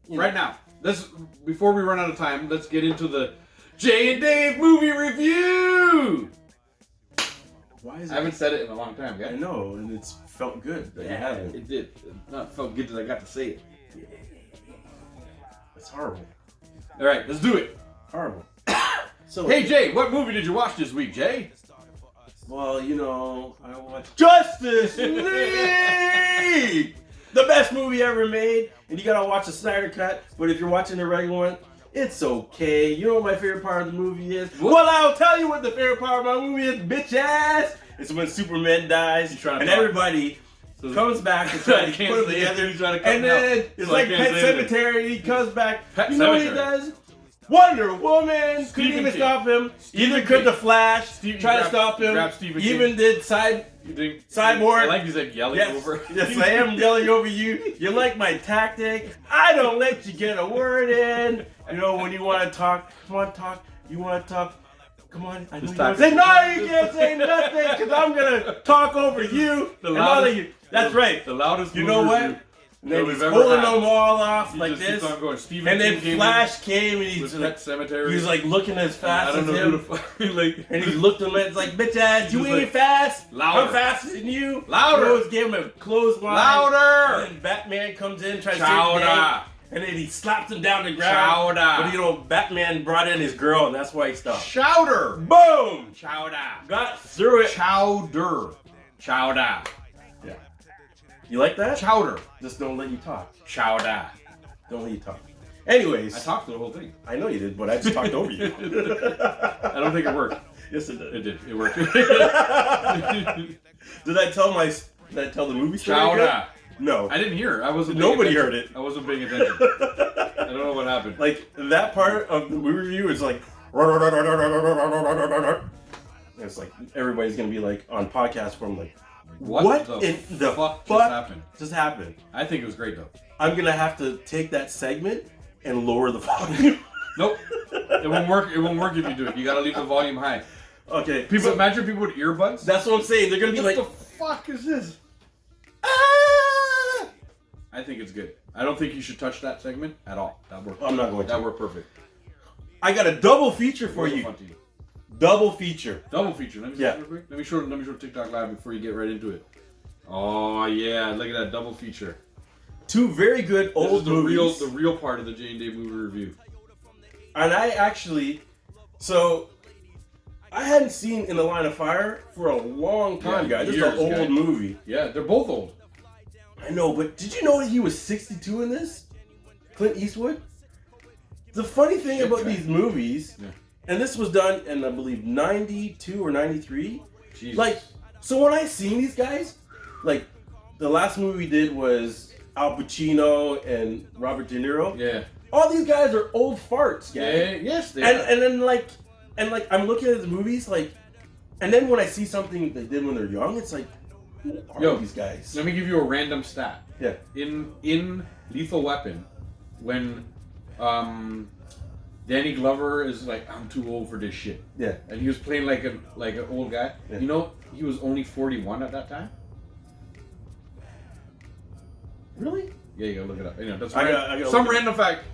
right now. Before we run out of time, let's get into the Jay and Dave movie review. Why is I haven't said it in a long time, guys. I know, and it's felt good that you haven't. It did. It not felt good that I got to say it. It's horrible. All right, let's do it. Horrible. So, Hey, Jay, what movie did you watch this week, Jay? well, I watched Justice League! The best movie ever made, and you gotta watch the Snyder Cut, but if you're watching the regular one, it's okay. You know what my favorite part of the movie is? What? Well, I'll tell you what the favorite part of my movie is, bitch ass! It's when Superman dies, and everybody comes back and tries to put them together, and then it's like Pet Sematary, he comes back, you know what he does? Wonder Woman couldn't even stop him. Either could the Flash try to stop him. Even did Cyborg. I like he's like yelling over. Yes, I am yelling over you. You like my tactic? I don't let you get a word in. You know when you want to talk, come on, talk. You want to talk? Come on. I know you want to say no. You can't say nothing because I'm gonna talk over you. That's right. The loudest. You know what? And then he's pulling them all off like this. And then Flash came and he's like, he's like looking as fast as him. And he looked at him and it's like, bitch ass, you ain't fast. Louder. I'm faster than you. Louder. He gave him a clothesline. Louder. And then Batman comes in, tries to save the day. And then he slaps him down the ground. Chowder. But Batman brought in his girl and that's why he stopped. Chowder. Boom. Chowder. Got through it. Chowder. Chowder. Yeah. You like that? Chowder. Just don't let you talk. Chowder. Don't let you talk. Anyways. I talked through the whole thing. I know you did, but I just talked over you. I don't think it worked. Yes, it did. It did. It worked. Did I tell the movie story? Chowder. No. I didn't hear. Nobody heard it. I wasn't paying attention. I don't know what happened. Like, that part of the movie review is like... It's like, everybody's going to be like, on podcast form, like, what in the fuck just happened? I think it was great, though. I'm going to have to take that segment and lower the volume. Nope. It won't work. It won't work if you do it. You got to leave the volume high. Okay. Imagine people with earbuds. That's what I'm saying. They're going to be like... What the fuck is this? I think it's good. I don't think you should touch that segment at all. That worked. I'm not going to. That worked perfect. I got a double feature for you. Double feature. Double feature. Let me see real quick. Let me show TikTok Live before you get right into it. Oh yeah, look at that double feature. Two very good old movies. The real part of the Jay and Dave movie review. And I hadn't seen In the Line of Fire for a long time, guys. This is an old movie. Yeah, they're both old. I know, but did you know that he was 62 in this? Clint Eastwood? The funny thing about these movies, and this was done in, I believe, 92 or 93. Jesus. Like, so when I seen these guys, like, the last movie we did was Al Pacino and Robert De Niro. Yeah. All these guys are old farts, guys. Yeah, yes, they are. And then I'm looking at the movies, like, and then when I see something they did when they're young, it's like, who are these guys? Let me give you a random stat. Yeah. In Lethal Weapon, when Danny Glover is like, I'm too old for this shit. Yeah. And he was playing like an old guy. Yeah. You know, he was only 41 at that time. Really? Yeah, you gotta look it up. You know, that's some random fact.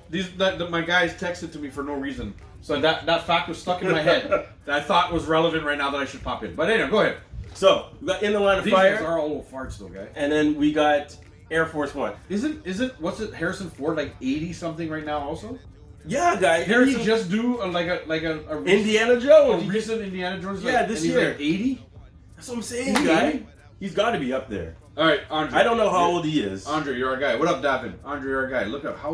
My guys texted to me for no reason, so that fact was stuck in my head that I thought was relevant right now that I should pop in. But anyway, go ahead. So we got In the Line of Fire. These are all old farts, though, guy. And then we got Air Force One. Isn't what's it? Harrison Ford like 80 something right now also? Yeah, guy. Did he just do a Indiana Jones? A recent Indiana Jones? Yeah, this year. Like 80. That's what I'm saying, guy. He's got to be up there. All right, Andre. I don't know how old he is. Andre, you're our guy. What up, Davin? Andre, you're our guy. Look up. How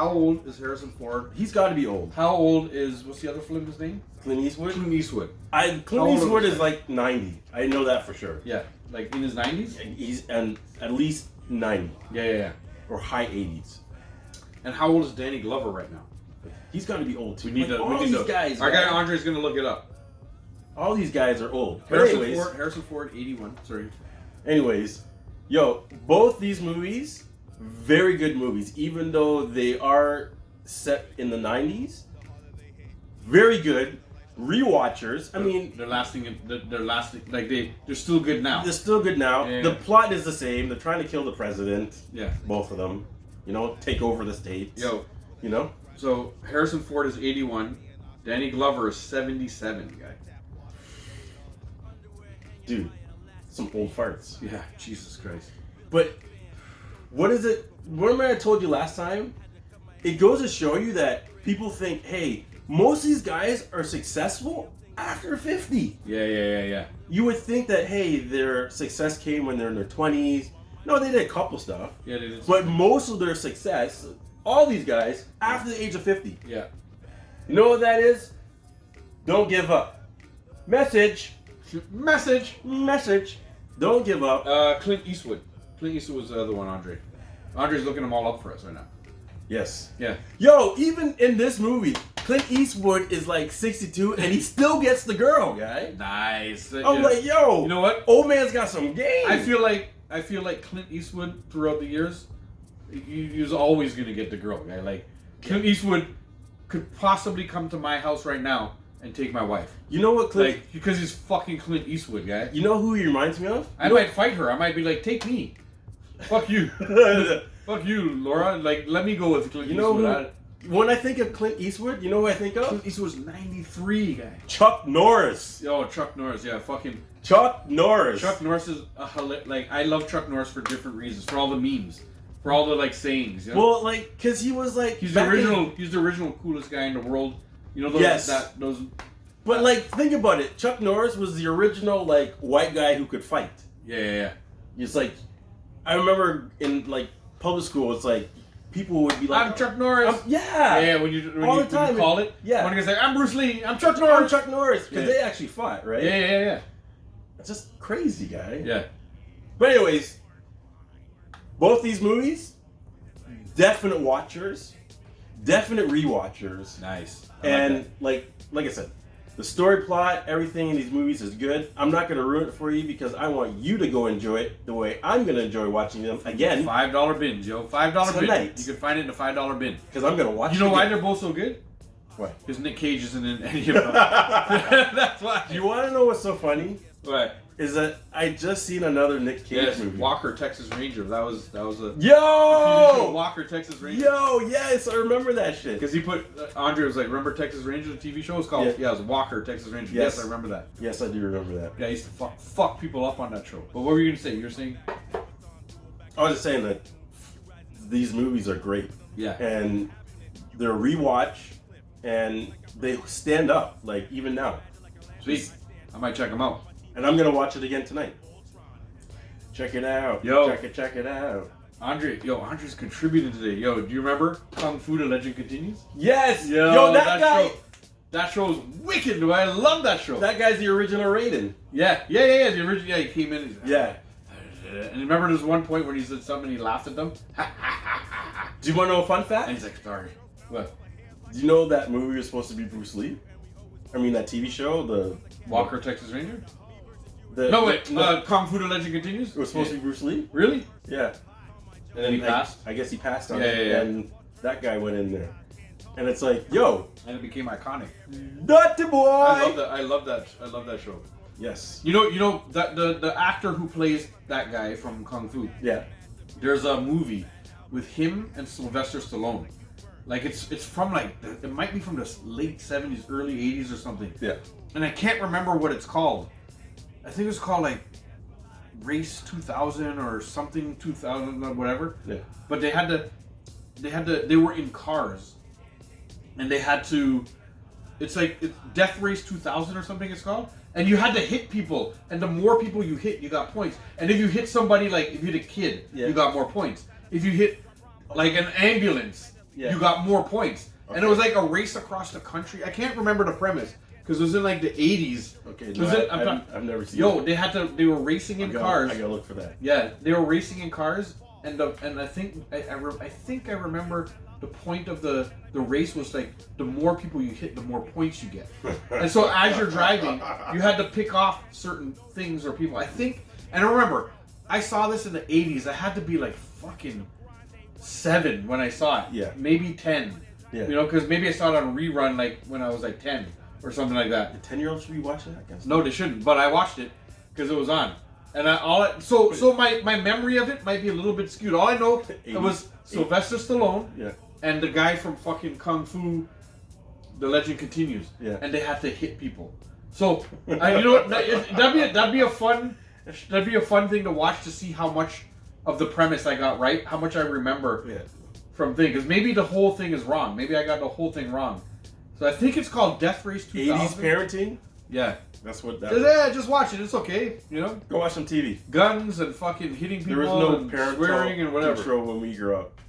old is Harrison Ford? He's got to be old. How old is what's the other flim's name? Clint Eastwood. Clint Eastwood. Clint Eastwood is like 90. I know that for sure. Yeah, like in his 90s. He's at least 90. Yeah. Or high 80s. And how old is Danny Glover right now? He's got to be old too. We need these guys. Our guy Andre's gonna look it up. All these guys are old. Harrison Ford, 81. Sorry. Anyways, both these movies, very good movies, even though they are set in the 90s. Very good. Rewatchers. I mean, they're lasting. Like they're still good now. They're still good now. Yeah. The plot is the same. They're trying to kill the president. Yeah. Both of them. take over the States. Yo. You know? So Harrison Ford is 81. Danny Glover is 77, guy. Dude, some old farts. Yeah, Jesus Christ. But what is it? Remember I told you last time? It goes to show you that people think, hey, most of these guys are successful after 50. Yeah. You would think that, hey, their success came when they're in their 20s. No, they did a couple stuff. Yeah, they did. But most of their success, all these guys, after the age of 50. Yeah. You know what that is? Don't give up. Message. Don't give up. Clint Eastwood. Clint Eastwood was the other one, Andre. Andre's looking them all up for us right now. Yes. Yeah. Yo, even in this movie, Clint Eastwood is like 62 and he still gets the girl, guy. Nice. I'm like, yo. You know what? Old man's got some game. I feel like Clint Eastwood throughout the years, he was always gonna get the girl, guy. Like Clint Eastwood could possibly come to my house right now and take my wife. You know what, Clint? Like, because he's fucking Clint Eastwood, guy. You know who he reminds me of? I might fight her. I might be like, take me. Fuck you. Fuck you, Laura. Like, let me go with Clint Eastwood. When I think of Clint Eastwood, you know who I think of? Clint Eastwood's 93, guy. Chuck Norris. Oh, Chuck Norris. Yeah, fucking. Chuck Norris. Chuck Norris is I love Chuck Norris for different reasons. For all the memes. For all the, like, sayings. You know? Well, like, because he was, like... He's the original coolest guy in the world. You know, those... But, like, think about it. Chuck Norris was the original, like, white guy who could fight. Yeah. It's like... I remember in, like, public school, it's like... People would be like... I'm Chuck Norris. Yeah. When you call it. Yeah. When you say, I'm Bruce Lee. I'm Chuck Norris. I'm Chuck Norris. Because they actually fought, right? Yeah. It's just crazy, guy. Yeah. But anyways... Both these movies... Definite watchers. Definite rewatchers. Nice. Like I said... The story plot, everything in these movies is good. I'm not going to ruin it for you because I want you to go enjoy it the way I'm going to enjoy watching them again. $5 bin, Joe. $5 tonight. bin. You can find it in a $5 bin. Because I'm going to watch it. You know why they're both so good? Why? Because Nick Cage isn't in any of them. That's why. You want to know what's so funny? What? Is that I just seen another Nick Cage movie. Walker, Texas Ranger. That was a... Yo! Walker, Texas Ranger. Yo, yes, I remember that shit. Because he put... Andre was like, remember Texas Ranger, the TV show? It's called... Yeah, it was Walker, Texas Ranger. Yes, I remember that. Yes, I do remember that. Yeah, I used to fuck people up on that show. But what were you going to say? You were saying... I was just saying that these movies are great. Yeah. And they're a rewatch, and they stand up, like, even now. Sweet. I might check them out. And I'm going to watch it again tonight. Check it out. Yo. Check it out. Andre's contributing today. Yo, do you remember Kung Fu The Legend Continues? Yes! Yo, that guy... That show is wicked, dude. I love that show. That guy's the original Raiden. Yeah. The original... Yeah, he came in. Yeah. And remember there's one point when he said something and he laughed at them? Do you want to know a fun fact? And he's like, sorry. What? Do you know that movie was supposed to be Bruce Lee? I mean, that TV show, the... Walker, Texas Ranger? No, Kung Fu The Legend Continues? It was supposed to be Bruce Lee? Really? Yeah. And then he passed? I guess he passed on it. Yeah. And that guy went in there. And it's like, yo. And it became iconic. Nutty boy! I love that show. Yes. You know that the actor who plays that guy from Kung Fu. Yeah. There's a movie with him and Sylvester Stallone. Like it's from like it might be from the late 70s, early 80s or something. Yeah. And I can't remember what it's called. I think it's called like Race 2000 or something 2000 or whatever. Yeah. But they were in cars, and they had to. It's Death Race 2000 or something it's called. And you had to hit people, and the more people you hit, you got points. And if you hit somebody, like if you hit a kid, you got more points. If you hit like an ambulance, you got more points. Okay. And it was like a race across the country. I can't remember the premise because it was in like the 80s. Okay, no, I've never seen. Yo, they were racing in cars. I gotta look for that. Yeah, they were racing in cars, and I think I remember. The point of the race was like the more people you hit, the more points you get. And so as you're driving, you had to pick off certain things or people. I remember, I saw this in the 80s. I had to be like fucking 7 when I saw it. Yeah. Maybe 10. Yeah. You know, because maybe I saw it on rerun like when I was like 10 or something like that. The 10-year-olds should be watching that, guys. No, they shouldn't. But I watched it because it was on. And so my memory of it might be a little bit skewed. All I know it was Sylvester Stallone and the guy from fucking Kung Fu, The Legend Continues. Yeah. And they had to hit people. So you know what? That'd be a fun thing to watch, to see how much of the premise I got right, how much I remember from thing. Because maybe the whole thing is wrong. Maybe I got the whole thing wrong. So I think it's called Death Race 2000. 80s parenting. Yeah. That's what that just watch it. It's okay, you know? Go watch some TV. Guns and fucking hitting people. There was no and parental swearing and whatever. control when we grew up.